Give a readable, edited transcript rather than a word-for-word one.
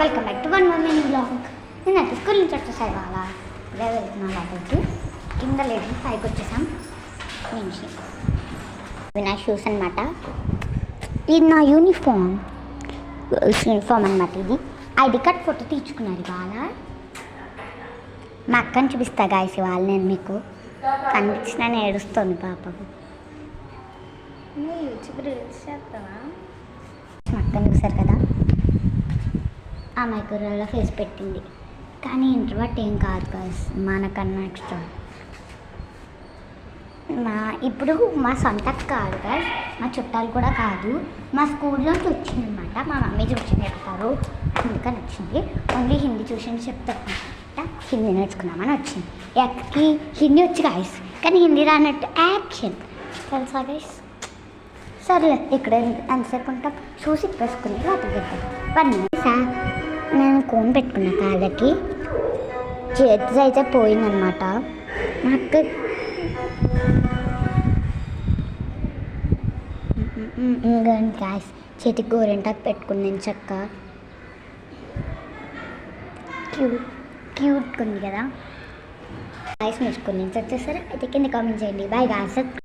Welcome back to one mini blog. నేను అయితే school నుంచి వచ్చేసాయి వాళ్ళ ఇప్పుడే వెళ్తున్నాను లోపలికి. కింద లేదు, పైకి వచ్చేసాం. నుంచి ఇవి నా షూస్ అనమాట. ఇది నా యూనిఫామ్, గర్ల్స్ యూనిఫామ్ అనమాట. ఇది ఐడి కార్డ్ ఫోటో తీర్చుకున్నారు ఇవాళ. మా అక్కని చూపిస్తా గాయస్ ఇవాళ. నేను మీకు కనిపించిన ఏడుస్తుంది పాపకు. మా అక్కని చూసారు కదా, ఆ మైక్రోవేవ్లో ఫేస్ పెట్టింది. కానీ ఇంట్రోవర్ట్ ఏం కాదు గాయస్, మనకన్నా ఎక్స్ట్రా. ఇప్పుడు మా సొంత కాదు గాయస్, మా చుట్టాలు కూడా కాదు, మా స్కూల్లోంచి వచ్చిందనమాట. మా మమ్మీ ట్యూషన్ చెప్తారు అందుకని వచ్చింది. ఓన్లీ హిందీ ట్యూషన్ చెప్తారనమాట. హిందీ నేర్చుకున్నామని వచ్చింది. ఎక్కడికి హిందీ వచ్చి గాయస్, కానీ హిందీ రానట్టు యాక్షన్ తెలుసా గైస్. సరే ఇక్కడ ఎంతసేపు ఉంటాం, చూసి వేసుకుని లోపలికి వెళ్తాం. పని నేను కోన్ పెట్టుకున్నా కాళ్ళకి, చేతి అయితే పోయిందనమాట. నాకు ఇంకా గ్యాస్ చేతికి గోరెంటాకు పెట్టుకున్నాను చక్క. క్యూట్ ఉంది కదా. గ్యాస్ నేర్చుకుని వచ్చేసరి అయితే కింద కామెంట్ చేయండి. Bye gas.